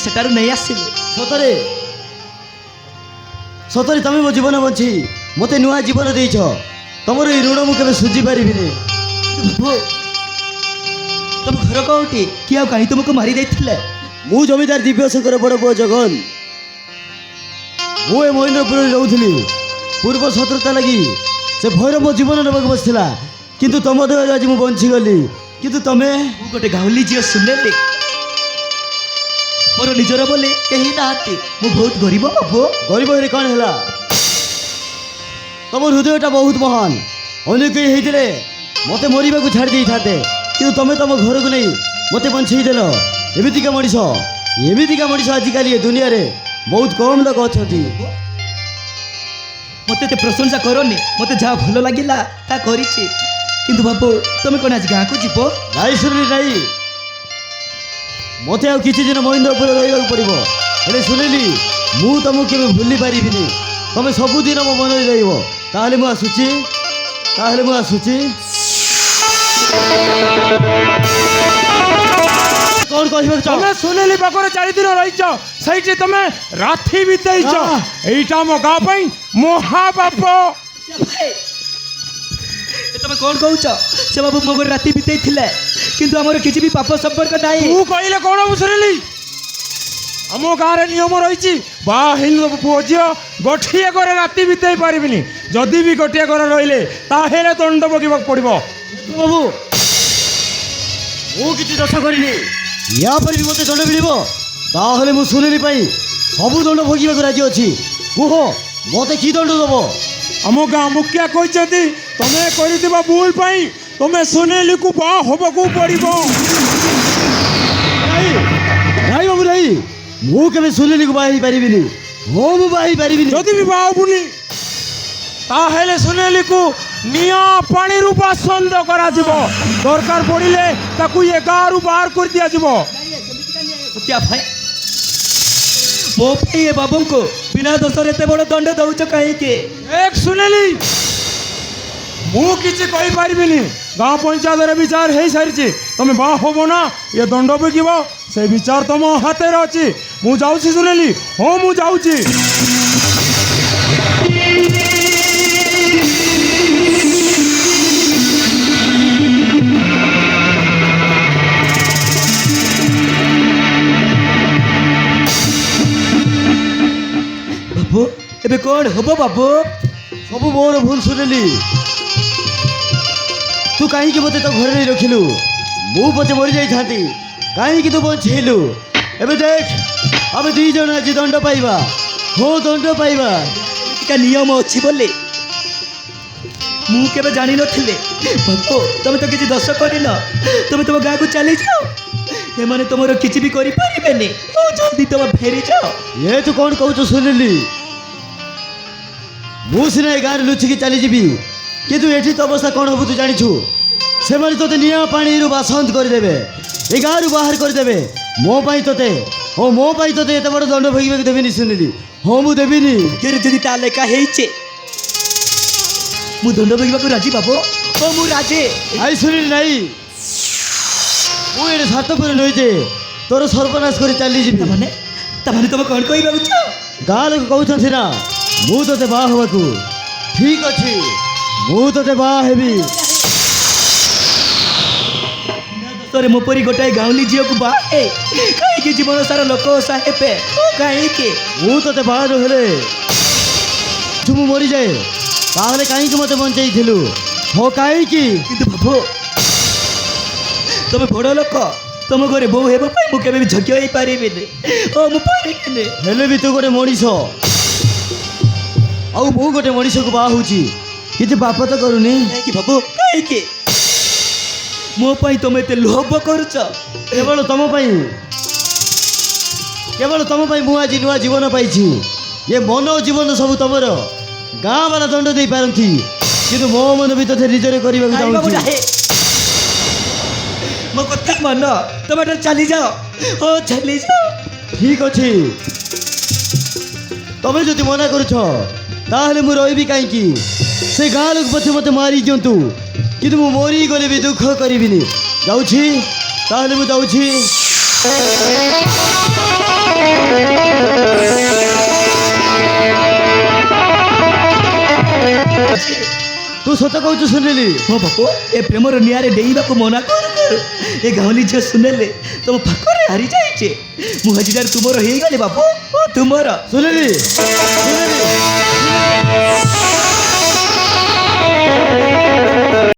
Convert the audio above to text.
ସେଠାରୁ ନେଇ ଆସିଲୁ। ସତରେ ସତରେ ତମେ ମୋ ଜୀବନ ବଞ୍ଚି ମୋତେ ନୂଆ ଜୀବନ ଦେଇଛ। ତମର ଏଇ ଋଣ ମୁଁ କେବେ ସୁଝି ପାରିବିନି। ବାବୁ ତମ ଘର କୋଉଠି? କିଏ ଆଉ କାହିଁ ତୁମକୁ ମାରି ଦେଇଥିଲେ? ମୁଁ ଜମିଦାର ଦିବ୍ୟଶଙ୍କର ବଡ଼ ପୁଅ ଜଗନ। ମୁଁ ଏ ମହେନ୍ଦ୍ରପୁରରେ ରହୁଥିଲି। ପୂର୍ବ ଶତ୍ରୁତା ଲାଗି ସେ ଭୈରବ ମୋ ଜୀବନ ନେବାକୁ ବସିଥିଲା, କିନ୍ତୁ ତମ ଦେହରେ ଆଜି ମୁଁ ବଞ୍ଚିଗଲି। କିନ୍ତୁ ତମେ ମୁଁ ଗୋଟେ ଗାଉଁଲି ଝିଅ ସୁନେଲି, ମୋର ନିଜର ବୋଲି କେହି ନାହାନ୍ତି। ମୁଁ ବହୁତ ଗରିବ ବାବୁ। ଗରିବ ହେଲେ କ'ଣ ହେଲା? ତମ ହୃଦୟଟା ବହୁତ ମହାନ। ଅନ୍ୟ କେହି ହେଇଥିଲେ ମୋତେ ମରିବାକୁ ଛାଡ଼ି ଦେଇଥାନ୍ତେ, କିନ୍ତୁ ତମେ ତମ ଘରକୁ ନେଇ ମୋତେ ବଞ୍ଚେଇ ଦେଲ। ଏମିତିକା ମଣିଷ ଆଜିକାଲି ଏ ଦୁନିଆରେ ବହୁତ କମ୍ ଲୋକ ଅଛନ୍ତି। ମୋତେ ଏତେ ପ୍ରଶଂସା କରନି, ମୋତେ ଯାହା ଭଲ ଲାଗିଲା ତାହା କରିଛି। କିନ୍ତୁ ବାବୁ ତମେ କ'ଣ ଆଜି ଗାଁକୁ ଯିବ? ନାଇଁ ଶୁଣିଲି ନାଇଁ, ମୋତେ ଆଉ କିଛି ଦିନ ମହେନ୍ଦ୍ରପୁରରେ ରହିବାକୁ ପଡ଼ିବ। ହେଲେ ଶୁଣିଲି ମୁଁ ତମକୁ କେବେ ଭୁଲି ପାରିବିନି। ତମେ ସବୁଦିନ ମୋ ମନରେ ରହିବ। ତାହେଲେ ମୁଁ ଆସୁଛି। କ'ଣ କହିବାକୁ ଚାହୁଁ? ତମେ ସୁନେଲି ପାଖରେ 4 ଦିନ ରହିଛ, ସେଇଠି ତମେ ରାତି ବିତେଇଛ। ଏଇଟା ମୋ ଗାଁ ପାଇଁ ମହାପାପ। ତମେ କ'ଣ କହୁଛ? ସେ ବାବୁ ମୋ ଘରେ ରାତି ବିତେଇଥିଲେ, କିନ୍ତୁ ଆମର କିଛି ବି ପାପ ସମ୍ପର୍କ ନାହିଁ। ତୁ କହିଲେ କ'ଣ ମୁଁ ଶୁଣିଲି? ଆମ ଗାଁରେ ନିୟମ ରହିଛି, ବାହା ହେଇନ ପୁଅ ଝିଅ ଗୋଟିଏ ଘରେ ରାତି ବିତେଇ ପାରିବିନି। ଯଦି ବି ଗୋଟିଏ ଘରେ ରହିଲେ ତାହେଲେ ଦଣ୍ଡ ଭୋଗିବାକୁ ପଡ଼ିବ। ବାବୁ ମୁଁ କିଛି ଦୋଷ କରିନି, ୟା ପରେ ବି ମୋତେ ଦଣ୍ଡ ମିଳିବ। ତାହେଲେ ମୁଁ ସୁନେଲି ପାଇଁ ସବୁ ଦଣ୍ଡ ଭୋଗିବାକୁ ରାଜି ଅଛି। କୁହ ମୋତେ କି ଦଣ୍ଡ ଦେବ? ଆମ ଗାଁ ମୁଖିଆ କହିଛନ୍ତି ତମେ କରିଥିବା ଭୁଲ ପାଇଁ ତମେ ସୁନେଲିକୁ ବାହା ହବାକୁ ପଡ଼ିବ। ନାଇଁ ବାବୁ ନାଇଁ, ମୁଁ କେବେ ସୁନେଲିକୁ ବାହା ହେଇପାରିବିନି। ମୁଁ ବାହା ହେଇପାରିବିନି। ଯଦି ବି ବାହା ହବୁନି ତାହେଲେ ସୁନେଲିକୁ ନିଆଁ ପାଣିରୁ ବାସନ୍ଦ କରାଯିବ। ଦରକାର ପଡ଼ିଲେ ତାକୁ ଏ ଗାଁରୁ ବାହାର କରି ଦିଆଯିବ। ମୋ ପାଇଁ ଏ ବାବୁଙ୍କୁ ବିନା ଦୋଷରେ ଏତେ ବଡ଼ ଦଣ୍ଡ ଦଉଛ କାହିଁକି? ଏକ ସୁନେଲି, ମୁଁ କିଛି କହିପାରିବିନି। ଗାଁ ପଞ୍ଚାୟତରେ ବିଚାର ହେଇସାରିଛି, ତମେ ବାହା ହବ ନା ଏ ଦଣ୍ଡ ଭୋଗିବ, ସେ ବିଚାର ତମ ହାତରେ ଅଛି। ମୁଁ ଯାଉଛି ସୁନେଲି, ହଁ ମୁଁ ଯାଉଛି। ବାବୁ ଏବେ କ'ଣ ହବ ବାବୁ? ସବୁ ମୋର ଭୁଲ ସୁନେଲି। ତୁ କାହିଁକି ମୋତେ ତ ଘରେ ନେଇ ରଖିଲୁ? ମୁଁ ପଛେ ମରିଯାଇଥାନ୍ତି, କାହିଁକି ତୁ ବଞ୍ଚେଇଲୁ? ଏବେ ଦେଖ ଆମେ 2 ଜଣ ଆଜି ଦଣ୍ଡ ପାଇବା। ହଁ ଦଣ୍ଡ ପାଇବା। ଏମିତିକା ନିୟମ ଅଛି ବୋଲି ମୁଁ କେବେ ଜାଣିନଥିଲି। ବାବୁ ତମେ ତ କିଛି ଦୋଷ କରିନ, ତମେ ତମ ଗାଁକୁ ଚାଲିଯାଅ। ଏମାନେ ତମର କିଛି ବି କରିପାରିବେନି। ହଉ ଜଲ୍ଦି ତମେ ଫେରିଯାଅ। ଏ ତୁ କ'ଣ କହୁଛୁ ସୁନେଲି? ମୁଁ ସିନା ଏ ଗାଁରେ ଲୁଚିକି ଚାଲିଯିବି, କିନ୍ତୁ ଏଠି ତ ଅବସ୍ଥା କ'ଣ ହବ ତୁ ଜାଣିଛୁ? ସେମାନେ ତୋତେ ନିଆଁ ପାଣିରୁ ବାସନ୍ତ କରିଦେବେ, ଏ ଗାଁରୁ ବାହାର କରିଦେବେ। ମୋ ପାଇଁ ତୋତେ ଏତେ ବଡ଼ ଦଣ୍ଡ ଭୋଗିବାକୁ ଦେବିନି ସୁନେଲି। ହଁ ମୁଁ ଦେବିନି। ଯଦି ତା ଲେଖା ହେଇଛି ମୁଁ ଦଣ୍ଡ ଭୋଗିବାକୁ ରାଜି ବାବୁ। ହଁ ମୁଁ ରାଜି। ଆଇ ସୁନେଲି ନାଇଁ, ମୁଁ ଏଠି ସ୍ୱାର୍ଥପର ରହିଛେ ତୋର ସର୍ବନାଶ କରି ଚାଲିଯିବି। ତାମାନେ ତମେ କ'ଣ କହିବାକୁ ଚାହ? ଗାଁ ଲୋକ କହୁଛନ୍ତି ନା ମୁଁ ତୋତେ ବାହା ହେବାକୁ। ଠିକ୍ ଅଛି, ମୁଁ ତୋତେ ବାହା ହେବି। ଦୋଷରେ ମୋ ପରି ଗୋଟାଏ ଗାଉଁଲି ଝିଅକୁ ବାହା ହେ କାହିଁକି ଜୀବନ ସାରା ଲୋକ ଓଷା ହେବେ? କାହିଁକି? ମୁଁ ତୋତେ ବାହା ହେଲେ ମୁଁ ମରିଯାଏ, ତାହେଲେ କାହିଁକି ମୋତେ ବଞ୍ଚେଇଥିଲୁ? ହଁ କାହିଁକି? କିନ୍ତୁ ବାବୁ ତମେ ବଡ଼ ଲୋକ, ତମ ଘରେ ବୋଉ ହେବା ପାଇଁ ମୁଁ କେବେ ବି ଯୋଗ୍ୟ ହେଇପାରିବିନି। ମୁଁ ପାରିବିନି। ହେଲେ ବି ତୁ ଗୋଟେ ମଣିଷ, ଆଉ ମୁଁ ଗୋଟେ ମଣିଷକୁ ବାହା ହେଉଛି, କିଛି ପାପ ତ କରୁନି। କାହିଁକି ବାବୁ କାହିଁକି? ମୋ ପାଇଁ ତମେ ଏତେ ଲୋଭ କରୁଛ? କେବଳ ତମ ପାଇଁ ମୁଁ ଆଜି ନୂଆ ଜୀବନ ପାଇଛି। ଏ ମନ ଜୀବନ ସବୁ ତମର। ଗାଁ ବାଲା ଦଣ୍ଡ ଦେଇପାରନ୍ତି, କିନ୍ତୁ ମୋ ମନ ବି ତୋତେ ନିଜରେ କରିବାକୁ ଚାହୁଁଛି। ମୋ କଥା ମାନ, ତମେ ଚାଲିଯାଅ। ଚାଲିଯାଅ। ଠିକ୍ ଅଛି, ତମେ ଯଦି ମନା କରୁଛ ତାହେଲେ ମୁଁ ରହିବି କାହିଁକି? ସେ ଗାଁ ଲୋକ ପଛେ ମୋତେ ମାରି ଦିଅନ୍ତୁ, କିନ୍ତୁ ମୁଁ ମରିଗଲେ ବି ଦୁଃଖ କରିବିନି। ଯାଉଛି, ତାହେଲେ ମୁଁ ଯାଉଛି। ଅଛି ତୁ ସତ କହୁଛୁ ସୁନିଲି। ହଁ ବାପ ଏ ପ୍ରେମର ନିଆଁରେ ଡେଇବାକୁ ମନା କରୁ କରୁ ଏ ଗାଉଁଲି ଝିଅ ସୁନେଲେ ତମ ପାଖରେ ହାରି ଯାଇଛି। ମୁଁ ଆଜିଠାରୁ ତୁମର ହେଇଗଲି ବାପ, ଓ ତୁମର। ସୁନିଲି ସୁନିଲି